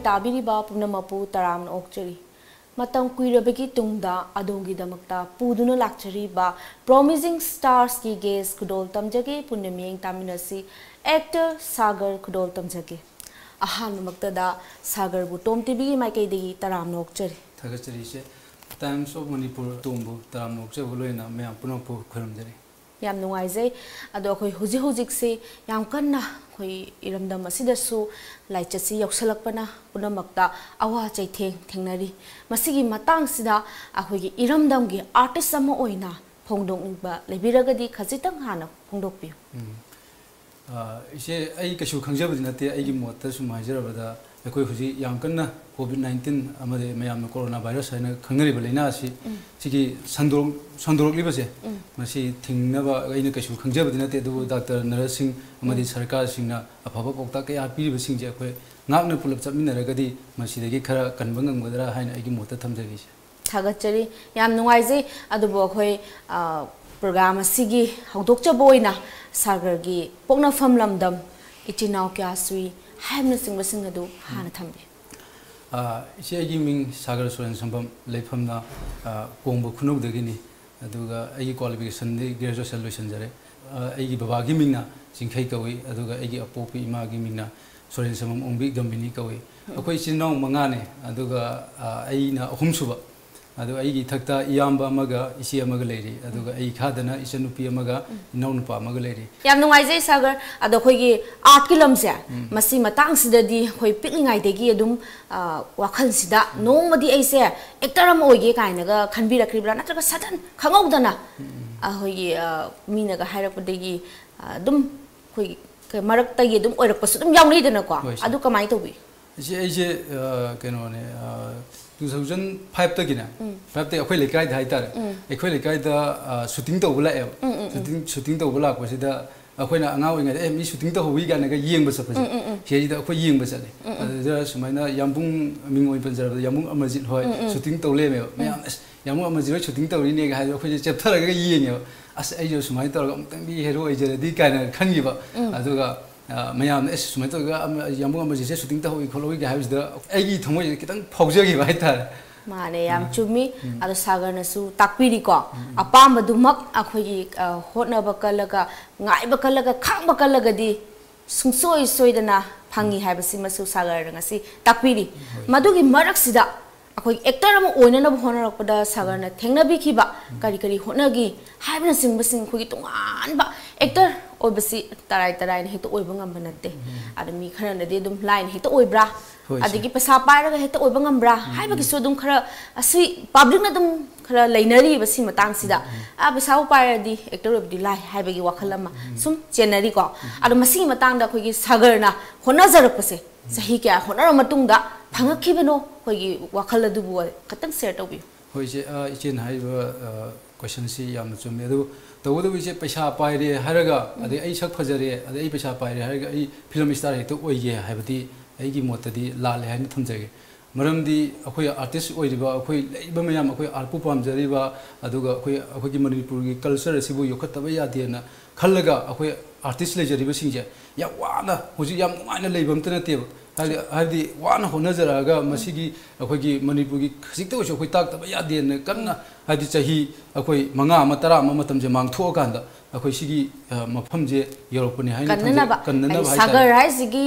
ताबिरिबा पुनमपु तराम ओक्चरी मतम कुइरबगी तुंगदा अदोंगी दमक्ता पुदुना लाक्चरीबा promising stars की guess कुडोल तमजगे पुनमियंग तामिनसी actor सागर कुडोल तमजगे अहान मक्तदा सागर बु टोम टीवी की माइकेदगी तराम ओक्चरी थगचरी से टाइम्स ऑफ मणिपुर तोंबु तराम ओक्चे बुलोइना मैं पुनपु खुरमजरी याम नुंगाइजे अदो अखोय हुजि हुजिक से याम कन्ना अखोय इरमदम असिदसु लाइचसी यौसलकपना पुनमक्ता अवा चैथेंग थेंगनरी मसिगी मतंग सिदा अखोय इरमदम गी आर्टिस्ट अमा ओइना फोंदोंबा लेबिरगदी खजितंग हाना फोंदोकपियो इसे आई कशु खंगजबदि नते आइगी मोत्ता सुमाइजरबदा अखोय हुजि याम कन्ना कोविड-19 अमदे मयाम कोरोना वायरस हैना खंगरिबा लेना असि सिगी संदोरलिबसे मसी थिंगनबा आइना कशु खंगजबदि नते दु डॉक्टर नर्सिंग अमदि सरकार सिंगना अफबा पौता कया पीरिबसिंगजे अखोय ngakna pulap chapminaragadi masidagi khara kanbangamgadra haina aigi mota thamjagi thagachari yam nungaije adubo khoi program asigi hawdokchaboina sagar gi pokna famlamdam ichinaw kya sui haimna singbasin adu hana thambi ise agi ming Sagar Sorensangbam leifamna kongbo khunubdagini aduga aigi qualification di graduation loisan jare aigi baba gi mingna jingkhai kawi aduga aigi apopi ima gi mingna Sorensangbam ongbi gambini kawi akoi chinnaw mangane aduga aina ahumsuba adu aigi thakta iyamba amaga isi amaga leiri aduga ai khadana isanupi amaga inaunupa amaga leiri yam nungaijai Sagar ado khoigi art ki lamse masi matang sidadi khoi piklingai degi adum wakhal sida nongmadi aise actor am oige kainaga khanbirakribra natraga sadan khangawdana ahoigi minaga hairakpadegi dum khoi marak tagi dum oirakpasu dum yawnei dana ko adu kamai tobi isi aise keno ne 2005 तगिना 5 ते अखोय लेकाय दा हाइतार अखोय लेकाय दा shooting तौबला ए shooting तौबला को सिदा अखोयना अंगा ओइङा ए मी shooting तौबि गाना गा Young बस फसे हेजिदा अखोय येंग बस ले अदा सुमाइना यामबुङ मिङ ओइ पन्जरब यामबुङ अमरजित होय शूटिंग तौले मे मयाम यामबुङ अमरजित शूटिंग तौरि ने गा हाय अखोय चेप्थर गा येंगे अस आइजो सुमाइ तौर अमतंग बि हेरो ओइजरदि काना खनगिबा अदुगा मयाम एस सुमाइ तौर गा यामबुङ अमरजित से शूटिंग तौइ खोलोइ गा हाइजदा आइगी थमोय कितंग फौजगी बाइतार माने याम चुमी अदो सागर नसु ताकपिरी को अपाम दुमक अखोगी होटनबा कलगा ngaइबा कलगा खांबा कलगदी सुंसोय सोइदना फंगी हाइबसि मसु सागर ngasi ताकपिरी मदुगी मरकसिदा अखोई एक्टर अम ओइननब होनरकपदा सागरना थेंगनबिखिबा करी करी होनगी हाइबना सिंगबसिंग खोगी तोंगानबा एक्टर ओइबसि तराई तराई हेतो ओइबा ngamba natte adami kharandadi dum line heto oibra adigi pesa pairaga heto oiba ngambra haibagi so dum khara asi public na dum khara leinari basi matang sida a pesa pairadi actor of the lai haibagi wakhalama sum chenari ko adu masi matang da khogi sagar na hona jarapase sahi kya hona matung da phangakibano khogi wakhal adu bu katang share tobi hoise ichen haiba question si yam chume adu तवदो विसे पैसा पाइरे हरगा अदे आई सक फजरे अदे आई पैसा पाइरे हरगा आई film star हेतो ओइगे हाइबती आइगी मोतदी लाले हाइन थमजगे मरमदी अखोय आर्टिस्ट ओइरिबा अखोय लेबा मयाम अखोय आर्पु पामजरिबा अदुगा अखोय अखोयगी मणिपुरगी कल्चर सिबु योखतबा यादेना खल्लगा अखोय आर्टिस्ट लेजरिबा सिंजे या वाना हुजि याम नुमाइना लेबमत नतेबा हाइदि वाना होनजरागा मसिगी अखोयगी मणिपुरगी खजिकतो अखोय ताकतबा यादेना कन्ना हाइदि चाही अखोय मंगा अमा तरा अमा मतमजे मांगथो कांदा अखोय सिगी मफमजे यरोपनि हाइना कन्नना सागर राइसिगी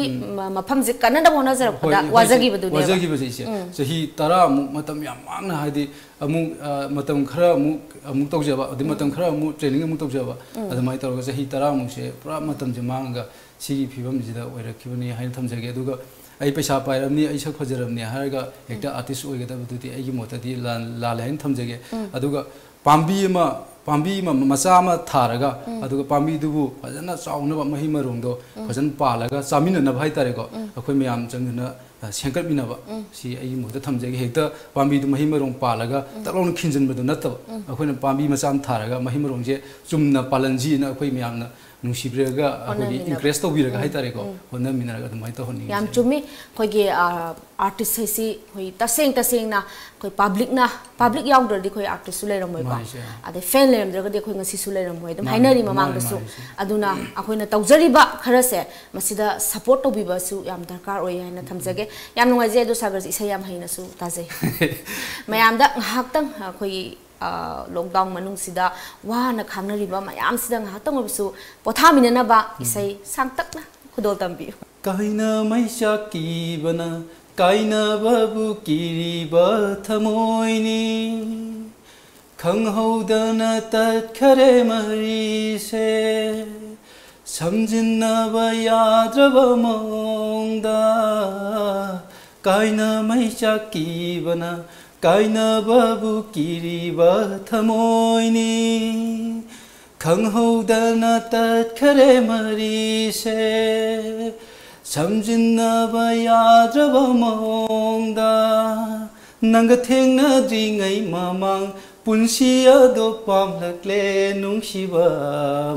मफमजे कन्नना होनजरपदा वाजगी बदुने वाजगी बजे चाही तरा मतम याम मांगना हाइदि अमु मतम खरा अमु तौजबा अदि मतम खरा अमु ट्रेनिंग अमु तौजबा अदमाय तौरगा चाही तरा मुसे पुरा मतमजे मांगा सिगी फिबमजिदा ओइरखिबनि हाइन थमजगे अदुगा आई पैसा पाइरमनी आई सक फजरमनी हारगा एकटा आर्टिस्ट ओइगदबदुति आइगी मोतदी लाल हाइन थमजगे अदुगा पाम्बी मचा अमा थारगा अदुगा पाम्बी दुबु फजना चाउनबा महि मरोंदो फजन पालगा चामिननबा हाइतारेको अखोय मयाम चंगना सेंकटमिनबा सी आइगी मोत थमजगे हेक्ता पाम्बी दु महि मरों पालगा तलौन खिनजनबदु नतब अखोयना पाम्बी मचा थारगा महि मरोंजे चुमना पालनजी ना अखोय मयामना नुसिब्रेगा अखोगी इंक्रेज तौबिरगा हाइतारेको होना मिनरगा दमाइ तो होनी याम चुमी खोगी आर्टिस्ट हैसी खोई तसेंग ना खोई पब्लिक याउदरदि खोई आर्टिस्ट सु लेरमोय को अदे फैन लेरमद्रगदि खोई ngasi सु लेरमोय दम हाइनरी ममांगदसु अदुना अखोइना तौजरिबा खरसे मसिदा सपोर्ट तौबिबासु याम दरकार ओय हाइना थमजगे याम नुंगाइजे अदु सागर इसा याम हाइनासु ताजे मयामदा हाक्तंग खोई लॉकडाउन मनुंगसिदा वाना खांगनरिबा मयामसिदा हाक्तंग ओबसु पोथामिननाबा इसै सांगतकना खुदोल तंबि काइना मैसा कीबना काइना बाबु किरिबा थमोइनी खंगहौदना तत्खरे मरिसे समजिन्नबा याद्रबा मोंगदा काइना मैसा कीबना काइना बाबु किरिबा थमोइनी खंगहौदना तत्खरे मरिसे समजिन्नबा याद्रबा मोंगदा नंग थेंगनद्रिङै ममांग पुन्सि अदो पामलक्ले नुंसिबा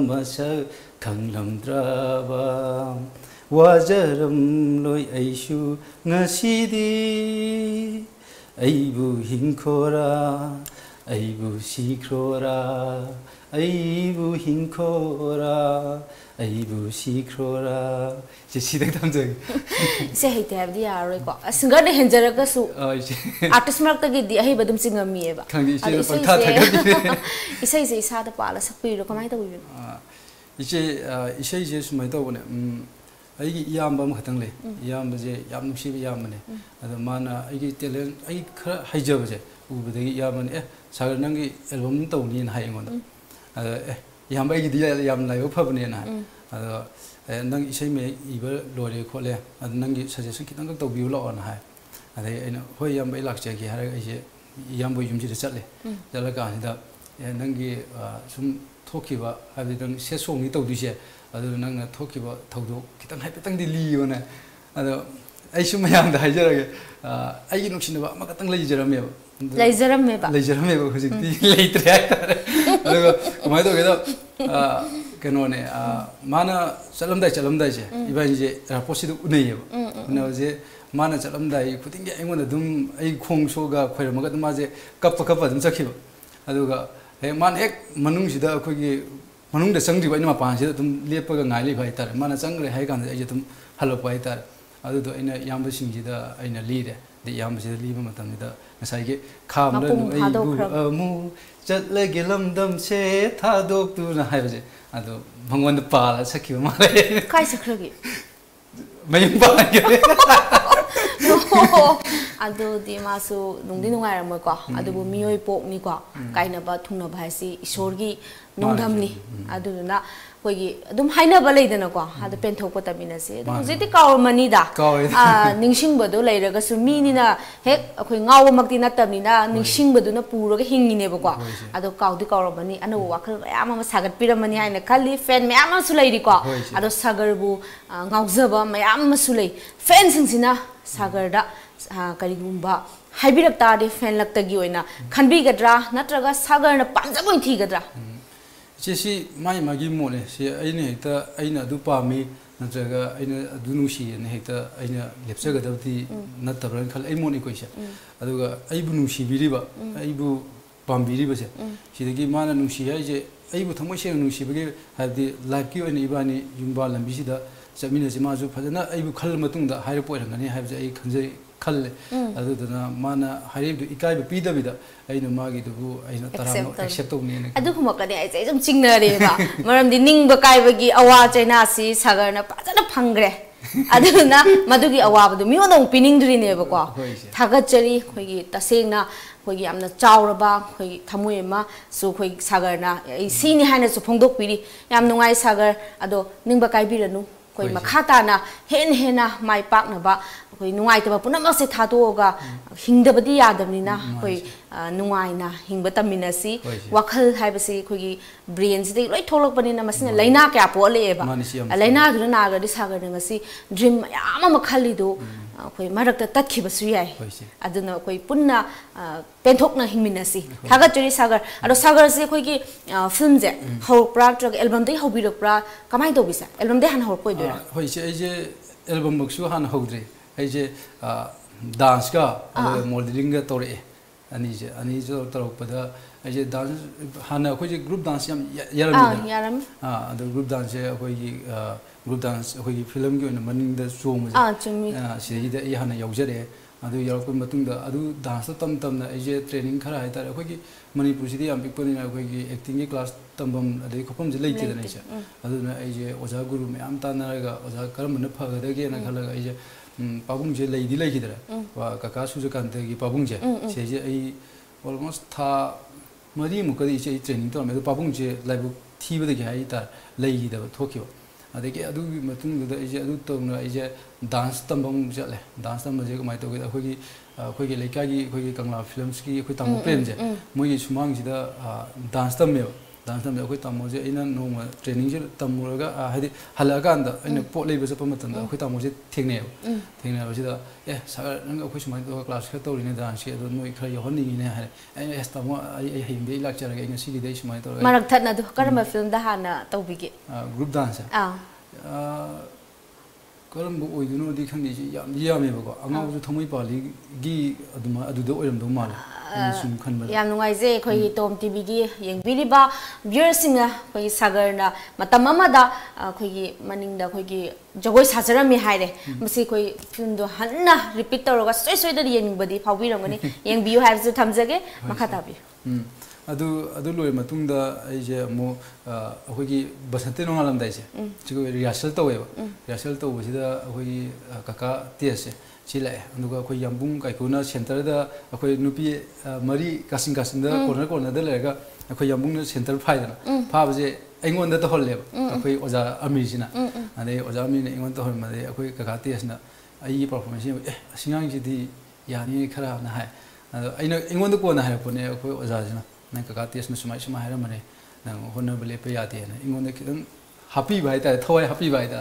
मसक खंगलमद्राबा वाजरमलोय ऐसु ngasidi aibu hinkora aibu sikrora aibu hinkora aibu sikrora je sidai tamjai se hite habdi yaroi ko singer de henjaraga su artist mark ta gi di ai badum singami eba khangdi se pantha thagadi isai se isa da pala sakpi ro kamai ta wi isai je sumai ta bone aigi iyamba am khatang le iyamba je yam nusi bi yam ne ada mana aigi talent ai khara haijaba je ubadagi iyamba ne sagar nangi album tawni na hai ngon ada iyamba aigi di yam lai phab ne na ada nang isai me iba lore khole ada nangi suggestion kitang taw bi lo na hai ada aina hoi yamba ai lakche gi har ai je iyamba yum ji chatle jala ka ni da nangi sum thokiba habi dang se song ni taw du je अदु नंगना थोकिबा थौदो खितंग हाइपेतंग दि लियोने अदो आइसु मयाम दा हाइजरगे आइगि नुक्सिनबा मकतंग लेजरमेबा हुजिकति लेइत्रे हाइतारे अदुगा कमाय तो गेदा कनोने माना चलमदाइ जे इबानि जे रापोसिदु उनैयेबा उनावजे माना चलमदाइ खुतिंगे आइगोन दुम आइ खोंसोगा खोइरमगा माजे कप्पा दुम चखिबा अदुगा हे मान एक मनुंगसिदा अखोगी मनुंगदा चंगदि बाइना मापानसे तुम लेपगा गाइलि भाई तार माना चंगरे हाइ कान आइ तुम हलो पाइ तार अदुदो आइना यामबा सिंगजिदा आइना लीरे दे यामबसे लीबा मतमनिदा नसाइगे खामदा मु चटलेगे लमदम से थादोक्तुना हाइबजे अदो भंगवंद पाला सखिबा मारे काय सखरगे मयम पागे अदो दि मासु नुंगदि नुंगायरमय को अदुबु मियोय पोकनि को काइनबा थुंगनबा हाइसि ईश्वरगी नुंगधमनि अदुना कोइगी अदुम हाइनबा लेदना को अदु पेनथोकपा तमिनसे अदु जेति कावमनिदा निंगसिंगबदो लेरगसु मीनिना हेक अखोइ गावमक्ति नतमिना निंगसिंगबदुना पुरगा हिंगिनेबा को अदु कावदि कावरमनि अनु वाखल याम मा सागत पिरमनि हाइना खाली फैन मयाम सु लेरि को अदु सागरबु गावजबा मयाम सु ले फैन सिंसिना सागरदा करिगुंबा हाइबिरक्तादि फैन लक्तगी ओइना खनबिगद्रा नत्रगा सागरना पांजबोइ थिगद्रा जेसी माइ मागी मोने से आइने हेक्ता आइना दु पामी नत्रगा आइना दु नुसी ने हेक्ता आइना लेपसगदबति नतब्रन खल आइ मोनि कोइसे अदुगा आइबु नुसी बिरिबा आइबु पामबिरिबसे सिदगी माना नुसी हाइजे आइबु थमोइसे नुसी बगे हाबदि लाइफकी ओइना इबानी युंबा लंबिसिदा चमिनसे माजु फजना आइबु खल मतुंगदा हाइर पोइरंगनि हाइबजे आइ खंजै खल्ले अदुदना माना हाइरेबदु इकाइबु पीदबिदा आइना मागी दुबु आइना तरानो एक्सेप्ट तौनिने अदु हुमकदि आइ चाहिँ जम चिंगनरेबा मरमदि निंगबा काइबगी अवा चैनासी सागरना पाजना फंग्रे अदुना मदुगी अवाबदु मियोदं पिनिंगद्रिनेबको थागचरी खोइगी तसेंगना खोइगी यामना चावरबा खोइ थमुयमा सु खोइ सागरना सिनि हाइना सु फोंदोकपिरि याम नुंगाइ सागर अदो निंगबा काइबिरनु कोई मखाताना हेना माइ पाकनबा कोई नुंगाइतबा पुनमसे थातोगा हिंदबदि यादबनिना कोई nungaina hingba taminasi wakhal haibasi khoi brain si loi tholokpani na masina laina kya pole ba laina du na ga di sagar ngasi dream yama makhali do khoi marak ta tatkiba su yai aduna khoi punna penthokna hingminasi thaga churi sagar ado sagar se khoi ki film je hopra truk album dei hobirokpra kamai do bisa album dei han hor koi do hoi se je album baksu han hodre je dance ka modeling ga tore ani je torok pada je dance hana khoi group dance yam yaram ado group dance khoi group dance khoi film gi on maning da song ma si da hana yaujare adu yarok matung da adu dance tam tam na je training khara hai tar khoi gi Manipuri si yam pikpani na khoi gi acting gi class tambam ade khopam je leite da ne cha adu na je oja guru me am ta na ga oja karam na pha ga da ge na khala ga je pabung je lei di lei ki dara wa kaka su ju kan te gi pabung je se je ai almost tha mari mu ka di je training to me pabung je lai bu thi ba de gi hai tar lei gi da thokyo ade ge adu gi matung da je adu to na je dance tambam je le dance tam je ko mai to ge khoi gi leika gi khoi gi kangla films ki khoi tam prem je moi gi sumang ji da dance tam me dance tam khoi tam mo je ina no ma training je tam mo ga hadi hala ga anda ina pot lei ba sa pam tan da khoi tam mo je thekne ba ji da sagar nang khoi sumang to class kha to ri ne dance ke do noi khra yo hon ni ne ha ai esta mo ai him be lak chara ga ina si gi dei sumang to marak that na do karma film da hana to bi ge group dance karam bu oiduno di khang ni yam yame ba ko anga ju thomoi pali gi aduma aduda oiram do mal sum khan ba yam nungai je khoi tom tv gi yeng biri ba viewers singa khoi sagar na matam ama da khoi gi maning da khoi gi jogoi sajara mi haire masi khoi film do hanna repeat toroga soi soi da yeng badi phawi rangani yeng biu have to thamjage makhata bi adu loi matung da ai je mo khoi gi basante no ngalam dai je chigo rehearsal to weba rehearsal to bu sida khoi kaka ts chila anduga khoi yambung kai kuna center da khoi nupi mari kasing kasing da corner corner da lega khoi yambung na center phai da pha ba je aingon da to hol le khoi oja ami jina ane oja ami ne aingon to hol ma de khoi kaka ts na ai performance singang ji di yani khara na hai aina aingon da ko na hai ko ne khoi oja jina nang kaka ts na sumai sumai hara mane nang honna bele pe ya de na ingon de kidang happy bai ta thoi happy bai ta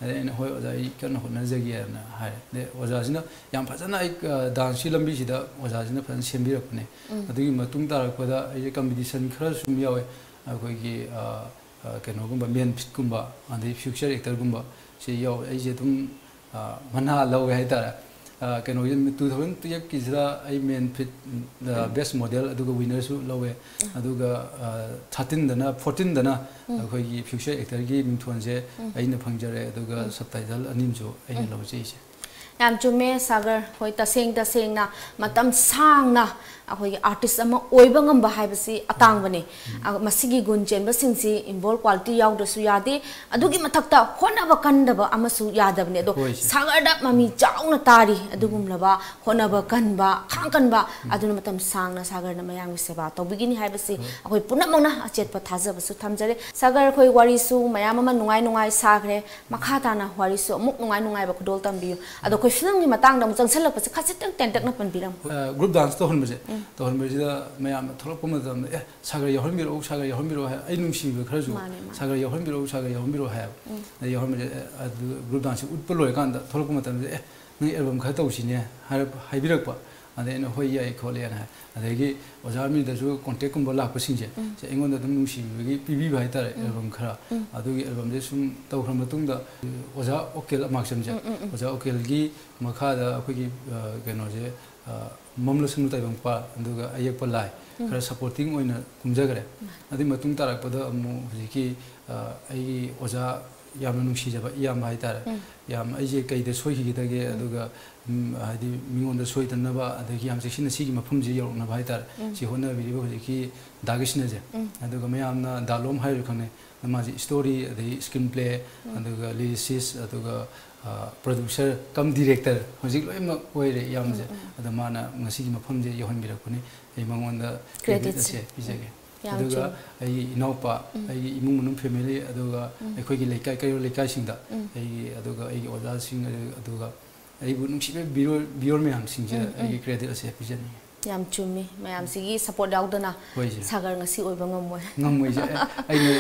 ane hoi oja I kan honna jagi na hai de oja sina yam phajana I dance lambi sida oja sina phan sembi rak ne adugi matung ta rak da ai competition khara sum yawe akoi gi keno gumba main fit gumba ande future actor gumba se yaw ai je tum mana law hai ta keno yin 2012 ki jira ai main fit best model aduga winner su lawe aduga 13 dana 14 dana khoi gi future actor gi mingthon je aina phangjare aduga subtitle anim jo aina law je yam chume sagar hoi taseng na matam sang na khoi artist ama oiba ngamba haibasi atang bane masigi gunchen ba singsi involve quality yaw da su yade adugi mathakta hona ba kanda ba amasu yadabne do sagar da mami chauna tari adugum laba hona ba kan ba khang kan ba aduna matam sang na sagar na mayang seba to bigini haibasi khoi punamona achet pa thaja ba su thamjare sagar khoi wari su mayam ama nungai sagre makha ta na wari su muk nungai ba khudol tambi ado khoi film ni matang da mu changsalak pa khasitang tentak na pan biram group dance to hon baje to hon baje da mayam tholok pum da sagar yahol miro ai nungsi ba khara ju sagar yahol miro ha yahol miro group dance utpoloi kan da tholok pum da ngai album kha tau sine hai birak pa ade no hoi ai khole na ade gi oja mi da ju contact kum bola ko sinje se engon da nungsi gi pb bai ta album khara adu gi album je sum tau khram tung da oja okel mak sam je oja okel gi makha da khoi gi keno je mamlo sunu tai bang pa anduga ayak pa lai khara supporting oina kumjagare adi matung tarak pada amu hiki ai oja yamna nungsi jaba yam hai tar yam ai je kai de soi gi da ge aduga hadi mingon da soi tan na ba adagi yam section si gi mafum je yor na bai tar si hona bi bo hiki dagisna je aduga mayam na dalom hai khane ma ji story adi screenplay aduga lyricist aduga producer kam director hojik loi ma oi re yam je adamana ngasi gi mafum je yohon bi rakuni ei mangon da credit se bijage aduga ai inopa ai imung munum family aduga ekhoi gi leikai kayo leikai singda ai aduga ai oja sing aduga ai bu nungsi be bior me ham sing je ai credit se bijani yam chumi mayam sigi support yaudana sagar ngasi oiba ngamoi ngamoi je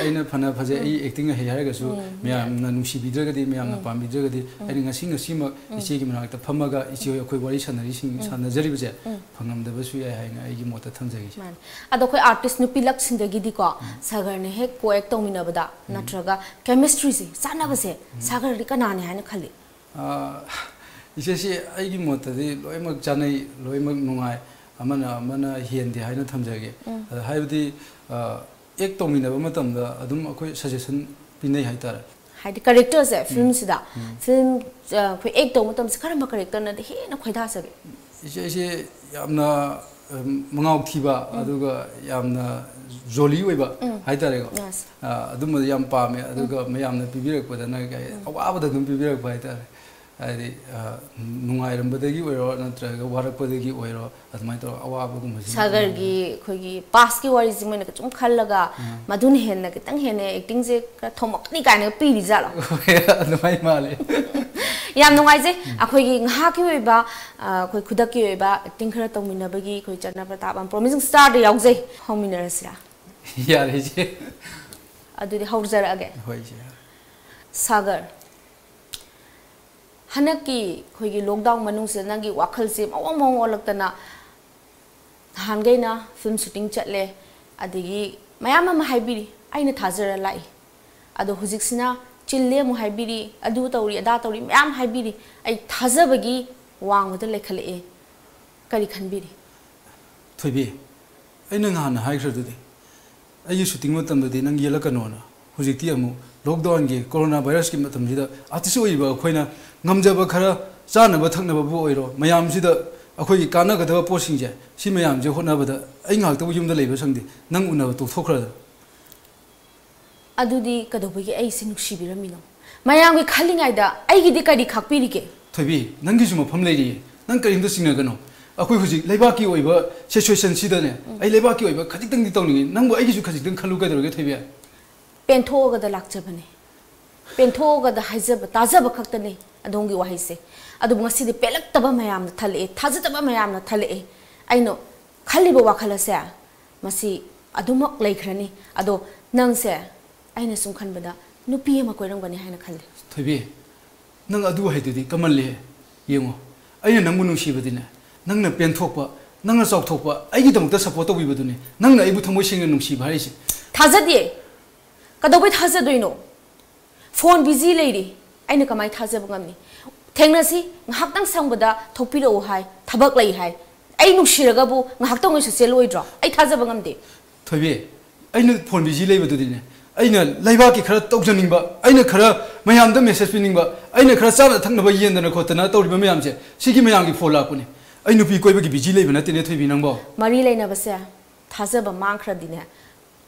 aina phana phaje ai acting he haraga su mayam na nusi bidragadi mayam na pam bidragadi ai ngasi ma iche gi mana ta phamaga iche khoi wari sanari sing sanajari bje phangam da basu ai hai ai gi mota thamjagi man ado khoi artist nu pilak sindagi di ko sagar ne he ko act tomina bada natraga chemistry se sana base sagar ri kana ne haina khali इसे से आइगी मोतदी लोइमक जानै लोइमक नुंगाय amana hiende haina thamjage haibdi ek tominaba matamda adum akoi suggestion pinai haitara haidi characters e film sida film khoi ek to matam karamba character na he na khoida sage ise yamna mangau thiba aduga yamna jolly oiba haitare go adum yam pame aduga mayamna pibirak padana awabada dum pibirak haitare ai nungairambadagi oiro natraga warakpadagi oiro admai to awabagum sagar gi khogi past ki wari jimena ka chum khallaga madun henna ki tang hene acting je ka thomakni kaina piri jala admai male yam nungai je akhoi gi ngha ki oiba khoi khudak ki oiba acting khara tongmina bagi khoi charna pratap am promising star de yauk je homina rasira yare je adu de haujara age hoi je sagar hanaki khoigi lockdown manung se nangi wakhal se mawang mawang olaktana hangaina film shooting chatle adigi mayama ma haibiri aina thajara lai ado hujiksina chille mu haibiri adu tawri ada tawri mayam haibiri ai thajabagi wangda lekhale e kari khanbiri thoibi aina ngana haikhradudi ai shooting matamdadi nang yelakanona hujikti amu lockdown ge corona virus ki matam jida atisu iba khoina ngamjaba khara chanaba thaknaba bu oiro mayam sida akhoi kana gadaba posing je si mayam je hona bada ai ngak tabu yumda leiba sangdi nang unaba to thokra adudi kadobagi ai sinuksi biramino mayam gi khalingai da ai gi de kadi khakpiri ke thoibi nang gi juma pham leiri nang karimda singna gano akhoi huji leiba ki oiba situation sida ne ai leiba ki oiba khajik tang di tawni nang bu ai gi ju khajik tang khalu ka doroge thoibi pentoga da lakjabane pentoga da haijaba tajaba khaktane adongi wahise adu ngasi de pelak taba mayam na thale thaja taba mayam na thale aino khaliba wakhala se masi adumak leikhrani ado nangse aina sum khanbada nupi ma koirang bani haina khalle thoibi nang adu haidudi kamalle yengo aina nangmu nungsibadine nangna penthokpa nangna chawthokpa aigi damukta support tawibadune nangna aibu thamoi singna nungsiba haise thajadi kadawai thajadoino phone busy leiri aina kamai thajaba ngamni thengnasi nghaktang sangbada thopiro hai thabak lai hai ai nushiraga bu nghaktang ngai se loidro ai thajaba ngamde thoibi aina phone busy leibadudine aina laiba ki khara tawjaningba aina khara mayamda message piningba aina khara chana thaknaba yendana khotana tawriba mayam je sigi mayam gi phone lakune ai nupi koiba gi busy leibana tene thoibi nangbo mari leina base thajaba mangkhra dine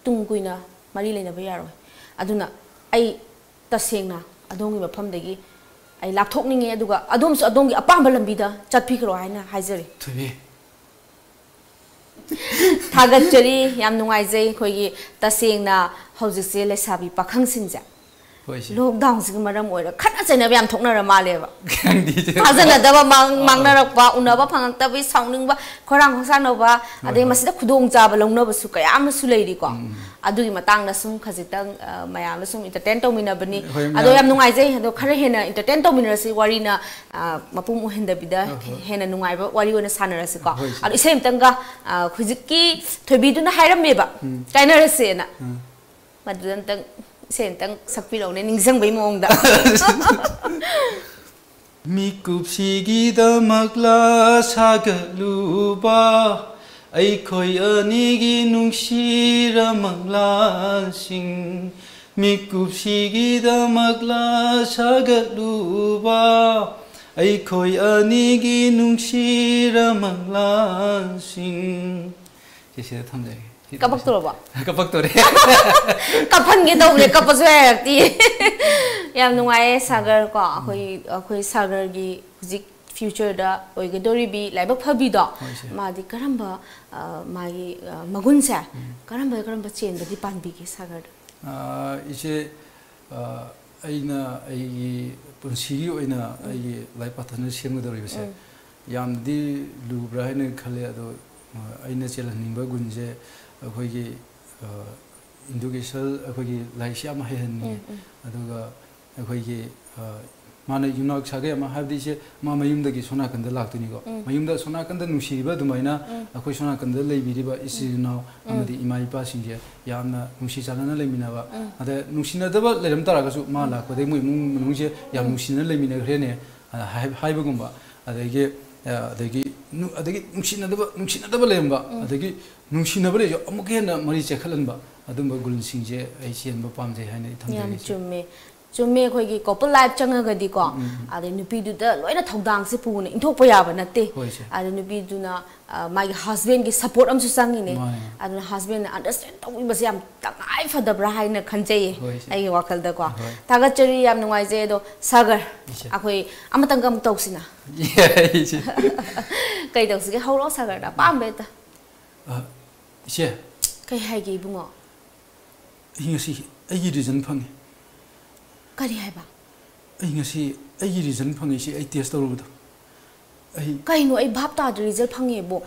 tungkuina mari leina ba yaro aduna ai tasengna adongi mafamdagi ai lapthokninge aduga adomsu adongi apamba lambida chatphikro haina haijari thoibi thagachari yam nungaijai khoigi tasengna hojikse lesabi pakhang singja lockdown sig maram oira khana chaina yam thoknara maleba thajana daba mangnarakpa unaba phangaktabi saungning ba khorang khosanoba adai masida khudong chaba longnaba su kayam su leiri ko adugi matang na sum khajitang mayam sum entertain tomina bani ado yam nungai jai ado khare hena entertain tomina si wari na mapum uhenda bida hena nungai ba wari ona sanara si ko ado isem tanga khujiki thobi du na hairam meba kaina rase na madudan tang sentang sakpilo ne ningsang bai mong da mikupsigi da magla sagaluba ai khoi anigi nungsira mangla sing mikupsigi da magla sagaluba ai khoi anigi nungsira mangla sing sese thamjai kapak to ba kapak to re kapan ge dawle kapasu yakti yam nungai sagar ko khoi sagar gi hujik future da oigadori bi laibak phabi da madi karamba magi magunsa karamba chen badi panbi ge sagar ise aina ai punsi oina ai laipathana semgadori bese yamdi lubra haina khale ado ꯑꯩꯅ ꯆꯦꯜꯍꯟꯅꯤꯡꯕ ꯒꯨꯟꯁꯦ ꯑꯩꯈꯣꯏꯒꯤ education ꯑꯩꯈꯣꯏꯒꯤ ꯂꯥꯏꯔꯤꯛꯁꯤ ꯌꯥꯝ ꯍꯩꯍꯟꯅꯤꯡꯉꯦ ꯑꯗꯨꯒ ꯑꯩꯈꯣꯏꯒꯤ ꯃꯥꯅ ꯌꯨꯝꯅꯥꯛ ꯁꯥꯒꯩ ꯑꯃ ꯍꯥꯏꯕꯗꯤ ꯏꯆꯦ ꯃꯥ ꯃꯌꯨꯝꯗꯒꯤ ꯁꯣꯅꯥꯀꯟꯗ ꯂꯥꯛꯇꯣꯏꯅꯤꯀꯣ ꯃꯌꯨꯝꯗ ꯁꯣꯅꯥꯀꯟꯗ ꯅꯨꯡꯁꯤꯔꯤꯕ ꯑꯗꯨꯃꯥꯏꯅ ꯑꯩꯈꯣꯏ ꯁꯣꯅꯥꯀꯟꯗ ꯂꯩꯕꯤꯔꯤꯕ ꯏꯆꯤꯜ ꯏꯅꯥꯎ ꯑꯃꯗꯤ ꯏꯃꯥ ꯏꯄꯥꯁꯤꯡꯁꯦ ꯌꯥꯝꯅ ꯅꯨꯡꯁꯤ ꯆꯥꯟꯅꯅ ꯂꯩꯃꯤꯟꯅꯕ ꯑꯗ ꯅꯨꯡꯁꯤꯅꯗꯕ ꯂꯩꯔꯝ ꯇꯥꯔꯒꯁꯨ ꯃꯥ ꯂꯥꯛꯄꯗꯒꯤ ꯃꯣꯏ ꯏꯃꯨꯡ ꯃꯅꯨꯡꯁꯦ ꯌꯥꯝ ꯅꯨꯡꯁꯤꯅ ꯂꯩꯃꯤꯟꯅꯈ꯭ꯔꯦꯅꯦ ꯍꯥꯏꯕꯒꯨꯝꯕ ꯑꯗꯒꯤ ꯅꯨꯡꯁꯤꯅꯗꯕ ꯂꯩꯔꯝꯕ ꯑꯗꯒꯤ ꯅꯨꯡꯁꯤꯅꯕ ꯂꯩꯔꯁꯨ ꯑꯃꯨꯛ ꯍꯦꯟꯅ ꯃꯔꯤ ꯆꯦꯈꯠꯍꯟꯕ ꯑꯗꯨꯝꯕ ꯒꯨꯟꯁꯤꯡꯁꯦ ꯑꯩ ꯆꯦꯟꯕ ꯄꯥꯝꯖꯩ ꯍꯥꯏꯅ ꯊꯝꯖꯒꯦ ꯆꯨꯝꯃꯦ ꯆꯨꯝꯃꯦ ꯑꯩꯈꯣꯏꯒꯤ ꯀꯣꯄꯜ ꯂꯥꯏꯐ ꯆꯪꯉꯒꯗꯤꯀꯣ ꯑꯗꯩ ꯅꯨꯄꯤꯗꯨꯗ ꯂꯣꯏꯅ ꯊꯧꯗꯥꯡꯁꯦ ꯄꯨꯅ ꯏꯟꯊꯣꯛꯄ ꯌꯥꯕ ꯅꯠꯇꯦ ꯑꯗꯩ ꯅꯨꯄꯤꯗꯨꯅ ꯃꯥꯒꯤ ꯍꯁꯕꯦꯟꯒꯤ ꯁꯄꯣꯔꯠ ꯑꯃꯁꯨ ꯆꯪꯉꯤꯅꯦ ꯑꯗꯨꯅ ꯍꯁꯕꯦꯟꯅ ꯑꯟꯗꯔꯁꯇꯦꯟ ꯇꯧꯕꯤꯕꯁꯦ ꯌꯥꯝ ꯇꯉꯥꯏ ꯐꯗꯕ꯭ꯔꯥ ꯍꯥꯏꯅ ꯈꯟꯖꯩꯌꯦ ꯑꯩꯒꯤ ꯋꯥꯈꯜꯗꯀꯣ ꯊꯥꯒꯠꯆꯔꯤ ꯌꯥꯝ ꯅꯨꯡꯉꯥꯏꯖꯩ ꯑꯗꯣ ꯁꯥꯒꯔ ꯑꯩꯈꯣꯏ ꯑꯃꯇꯪꯒ ꯑꯃꯨꯛ ꯇꯧꯁꯤꯅ ꯀꯩ ꯇꯧꯁꯤꯒꯦ ꯍꯧꯔꯛꯑꯣ ꯁꯥꯒꯔꯗ ꯑꯄꯥꯝꯕ ꯍꯦꯛꯇ ꯏꯆꯦ ꯀꯩ ꯍꯥꯏꯒꯦ ꯏꯕꯨꯡꯉꯣ ꯑꯩ ꯉꯁꯤ ꯑꯩꯒꯤ ꯔꯤꯖꯟ ꯐꯪꯉꯦ ꯀꯔꯤ ꯍꯥꯏꯕ ꯑꯩ ꯉꯁꯤ ꯑꯩꯒꯤ ꯔꯤꯖꯟ ꯐꯪꯉꯤꯁꯤ ꯑꯩ ꯇꯦꯁ ꯇꯧꯔꯨꯕꯗꯣ ꯑꯩ ꯀꯩꯅꯣ ꯑꯩ ꯚꯥꯞ ꯇꯥꯗ꯭ꯔꯦ ꯔꯤꯖꯜ ꯐꯪꯉꯦꯕꯣ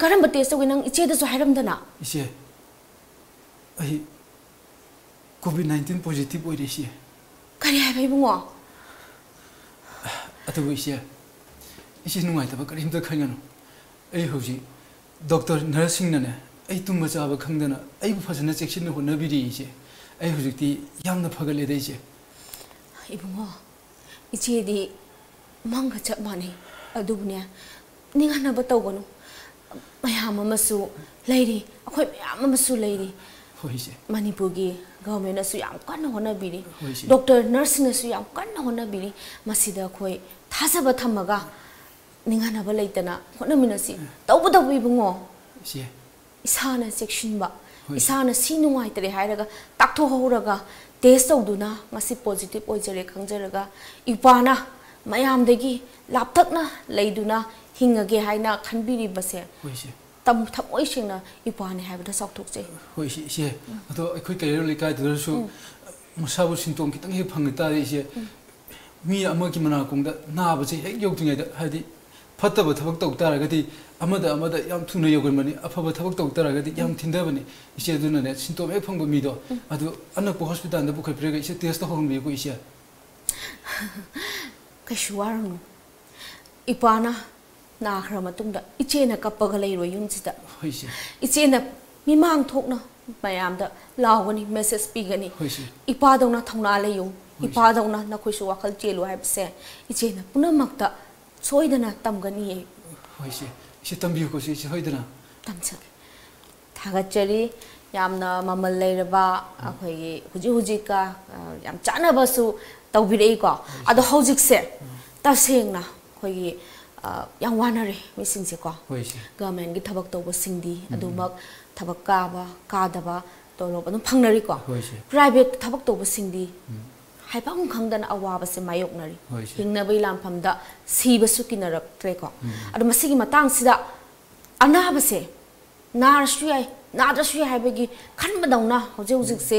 ꯀꯔꯝꯕ ꯇꯦꯁ ꯇꯧꯒꯦ ꯅꯪ ꯏꯆꯦꯗꯁꯨ ꯍꯥꯏꯔꯝꯗꯅ ꯏꯆꯦ ꯑꯩ COVID-19 ꯄꯣꯖꯤꯇꯤꯚ ꯑꯣꯏꯔꯦ ꯏꯆꯦ ꯀꯔꯤ ꯍꯥꯏꯕ ꯏꯕꯨꯡꯉꯣ ꯑꯗꯨꯕꯨ ꯏꯆꯦ ꯅꯨꯡꯉꯥꯏꯇꯕ ꯀꯔꯤꯝꯇ ꯈꯟꯒꯅꯨ ꯑꯩ ꯍꯧꯖꯤꯛ ꯗꯣꯛꯇꯔ ꯅꯔꯁꯁꯤꯡꯅꯅꯦ ꯑꯩ ꯇꯨꯝꯕ ꯆꯥꯕ ꯈꯪꯗꯅ ꯑꯩꯕꯨ ꯐꯖꯅ ꯆꯦꯛꯁꯤꯟꯅ ꯍꯣꯠꯅꯕꯤꯔꯤ ꯏꯆꯦ ꯑꯩ ꯍꯧꯖꯤꯛꯇꯤ ꯌꯥꯝꯅ ꯐꯒꯠꯂꯦꯗ ꯏꯆꯦ 이봉어 이제디 망가 잡마니 아두부냐 네가 나버 떠고노 마야마 마수 레이디 아코이 마야마 마수 레이디 호이제 마니푸기 गवर्नमेंट याम कन्न होनाबिरी डॉक्टर नर्स याम कन्न होनाबिरी मसिदा खोई थाजब थमगा निंगानब लेतना होनमिनसी तौबदब इबुंगो इसाना सेक्शनबा इसाना सी नुंगाइतरे हायरगा ताक्थो होरगा टेस्ट तौदुना ngasi पॉजिटिव ओइजरे खंजरगा इपाना मयामदगी लापथकना लेदुना हिंगगे हायना खनबिरी बसे तम थमोई सेंगना इपाने हायबदा साउथोकजे होय इसे अदो अखोय कैरो लिकाय दरसु मसाबु सिंटोम खितंग हे फंग तारे इसे मी अमकी मनाकोंदा नाबसे हेक योगथिङायदा हादि फत्तब थबक तौक तारगदि अमदा याम थुना योगमनि अफब थबक तौक तारगदि याम थिंदबनि इसे दुनने सिंटोम हे फंग मीदो अदो अनपो हॉस्पिटल दा बुखै प्रेग इसे टेस्ट होरमबि को इसे कशुवारनु इपाना नाखरा मतुंगदा इचेना कप्पगा लेरो युमसिदा इचेना मिमांग थोकना मयामदा लावगनी मेसेज पिगनी इपादौना थौना लेयो इपादौना नखोइसु वाखल चेलो हाइबसे इचेना पुनमक्ता सोइदना तमगनी ए होइसे इसे तंबियु को इसे होइदना तमसक थागचरी यामना ममल लेरबा अखोइगी हुजी का याम चानबसु तौबिरेको अदो हौजिकसे तसेंगना खोइगी yang wanare mising se ko government gi thabak toba singdi adumak thabak kaba kadaba tolob adum phangnari ko private thabak toba singdi haipang khangdana awaba se mayoknari hingna bai lamphamda siba sukiнаrak tre ko adu masigi matang sida anaba se narasuyai nadrasuyai haibagi khanbadawna hoje hojik se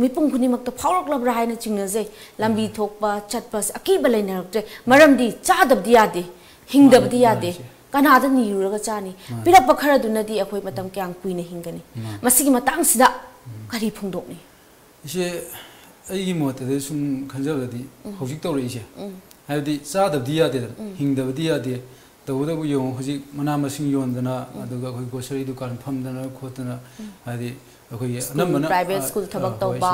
mipung khunimak ta phawrak labra haina chingnaje lambi thokpa chatpa akiba lainarak tre maramdi chadabdi yade हिंगदबदी यादे कनादा नीरुरगा चानी पिरप खरदुनदी अखोय मतम Kiang कुइने हिंगनी मसिगी मतंग सिदा करी फुंगदोकनी इसे अइगी मोतदे सुम खंजबददी हौजिक तौरे इसे हायदि चादबदी यादे हिंगदबदी यादे तौदबु यो हौजिक मना मसिंग योंदना अदुगा अखोय ग्रोसरी दुकान फमदना खोतना हायदि अखोय अनमना प्राइवेट स्कूल थबक तौबा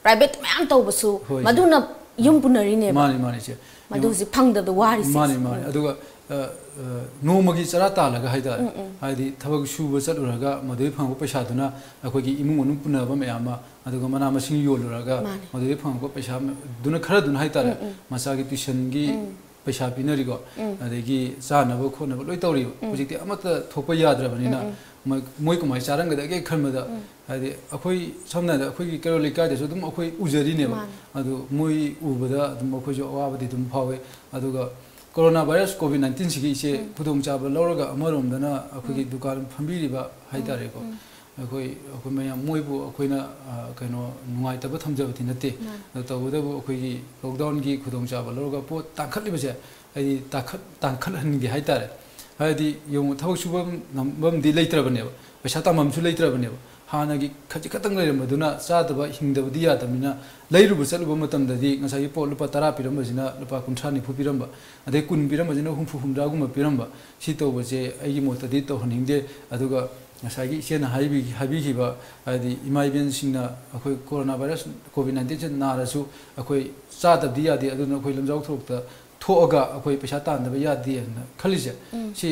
प्राइवेट मयाम तौबसु मदुना युम पुनरिने मानी से मदुजि फंगदब वारी से मानी अदुगा नोमगी चरा तालगा हाइदा हाइदि थबक सुब चलुरगा मदुइ फंगो पैसादुना अखोगी इमुंग मनु पुनबा मयामा अदुगा मना मसिंग योलुरगा मदुइ फंगो पैसा दुना खरा दुना हाइतारे मसागी ट्यूशन गी पैसा पिनरिगो अदेगी चानबो खोनबो लोइ तौरिबो हुजिकति अमता थोपा याद्रबनिना मोइ कुमाइ चारंगदगे खरमदा हाइदि अखोई समनादा अखोगी केरो लिकाइदसु दुम अखोई उजरिनेबा अदु मोइ उबदा दुम अखोइजो अवाबदि दुम फावे अदुगा कोरोना वायरस COVID-19 सिगी इसे खुदोंग चाबा लौरगा अमरोमदना अखोगी दुकान फंबिरिबा हाइतारेको अखोई मयाम मोइबु अखोइना कनो नुंगाइतबा थमजबति नते तबुदबु अखोगी लॉकडाउन की खुदोंग चाबा लौरगा पोत तांखलिबसे आइदि तांखलहनगी हाइतारे हायदि यौं थबक सुबम नमबमदि लेत्रबनेबा पैसा ताममसु लेत्रबनेबा हानागी खजि खतंग लेरमदुना चादबा हिंदबदि यादमिना लेरुब चलुब मतमददि ngसाई पोट लुपा 10 पिरमबसिना लुपा 50 निफु पिरमबा अदे 10 पिरमबसिना 60 गुम पिरमबा सि तोबसे आइगी मोतदि तो हनिंगदे अदुगा ngसाई इसेना हाबिखिबा हायदि इमाइबेन सिंगना अखोय कोरोना वायरस कोविड-19 से नारसु अखोय चादबदि यादि अदुना अखोय लमजाव थोकता थोअगा अखोय पैसा तानदबा यादि खलिसे सि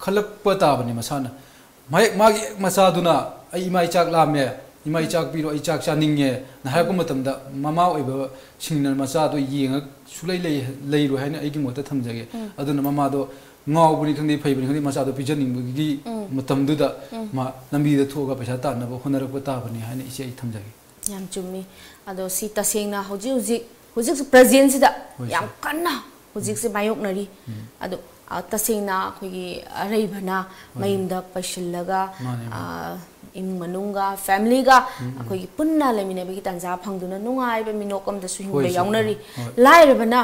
खलप ताबनि मसाना मागी मसादुना आई इमाई चाक लामे इमाई चाक पिरो आई चाक चानिंगे नहारको मतमदा ममा ओइबा सिंगना मसादो येंग सुलै लेरो हायना आइगी Mota थमजगे अदुना ममादो ngaubuni khangdi phaibuni khangdi masado pijaningi matamduda ma lambi thoga paisa tanaba honarakpa tabani haina ise I thamjage yam chummi ado si tasengna hoji presence da yam kanna hoji se mayoknari ado tasengna khogi areibana mayimda paisillaga imung manunga family ga khogi punna lemine bagi tanja phangduna nungai ba minokam da suhingba yaunari lairebana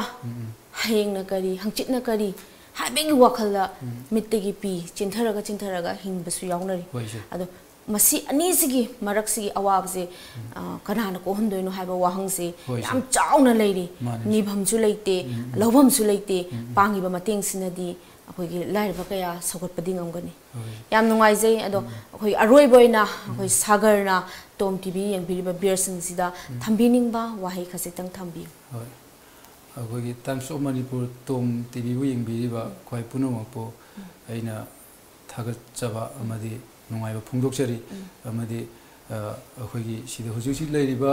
hayengna kari hangchitna kari हाबिंग वखला मित्तगी पी चिंथरगा हिंबसु याउनरी अदो मसी अनीसिगी मरक्सिगी अवाबसे कनाना को हंदोइनो हाइबा वाहंगसे याम चाउना लेरी निभमसु लेते लवमसु लेते पांगिबा मतेंगसिनदी अखोइगी लाइरबा कया सगतपदि ngमगनी याम नुंगाइजे अदो अखोइ अरोइबोइना अखोइ सागरना टोम टीवी यंगबिरिबा बियरसिंगसिदा थंबिनिंगबा वाहै खसितंग थंबि अखोगी Times of Manipur Tom TV बु यंगबिरिबा खय पुनमपो आइना थागतचबा अमदि नुंगाइबा फोंदोकचरी अमदि अखोगी सिदा हुजुसि लेरिबा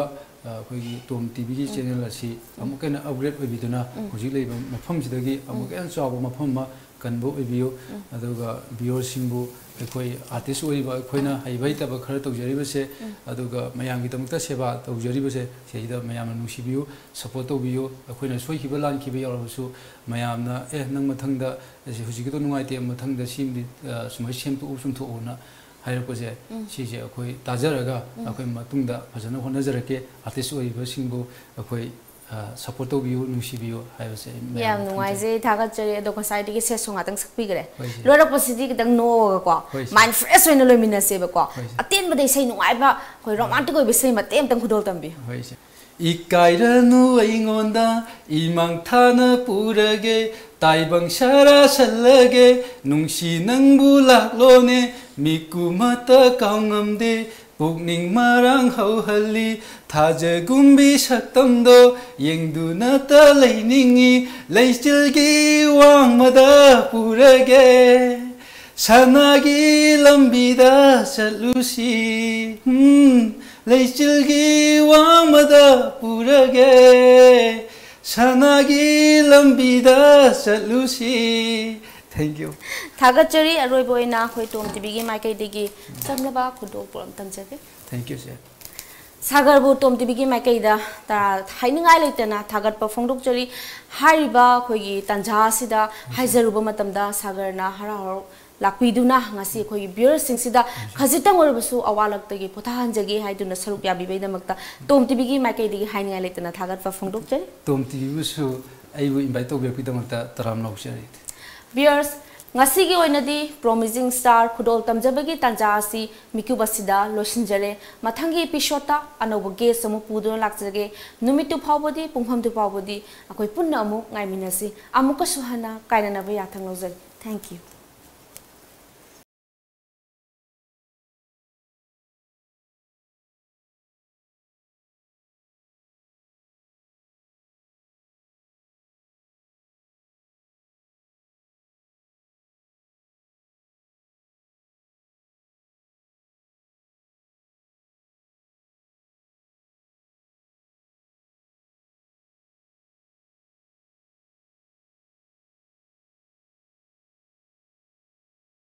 अखोगी टोम टीवी की चैनल असि अमुकेना अपग्रेड ओइबिदुना हुजि लेबा मफम सिदगी अमुकेन चावो मफम कनबो ओइबियो अदुगा व्यूअरसिंगबु अखोई आर्टिस्ट ओइबा अखोइना हाइबाइतबा खर तौजरिबसे अदुगा मयांगी तमुक्ता सेवा तौजरिबसे सेइदा मयामना नुसिबियो सपोर्ट तौबियो अखोइना सोइखिबा लानखिबा यावरबसु मयामना नंग मथंगदा हुजिगितो नुंगाइते मथंगदा सिमदि सुमाइ सेमतु उसुमथोना हाइरपसे सिजे अखोइ ताजरगा अखोइ मतुंगदा फजना होनजरके artist ओइबा सिंगबु अखोइ support to view nusi view hayo se yam nuaise thaga chari do society ke se songa tang sakpi gre lora positi ke tang no ko mind fresh oina loimina se ba ko aten ba dei sei nuai ba koi romantic oi bisai matem tang khudol tambi ikairanu aingonda imang thana purage taibang shara salage nungsi nangbu laklone mikumata kaungamde Pukning marang hauhali Thajagumbi saktamdo Yengduna ta leiningi Leichilgi wangmada purage Sanagi lambida salusi Leichilgi wangmada purage Sanagi lambida salusi Thank you. Thagachari aroiboina khoi tom tv gi mai kai digi samlaba khudo program tamjage. Thank you sir. Sagar bu tom tv gi mai kai da ta hainingai leitana thagat pa phongdok chari hariba khoi gi tanja sida haizaruba matamda sagar na harahar lakpiduna ngasi khoi viewers sing sida khajitang orbasu awalak tagi pothanjagi haiduna saruk yabi beidamakta tom tv gi mai kai digi hainingai leitana thagat pa phongdok chari tom tv su aibu invite to be pidamakta taram lauchari Viewers, ngasi gi oinadi promising star khudol tamjabagi tanja asi mikubasida losinjare mathangi episode ta anoba guest amu puduna lakjage numitu phawbodi punghamdu phawbodi akoi punna amu ngaiminasi amuka suhana kainana ba yathang lojai. Thank you.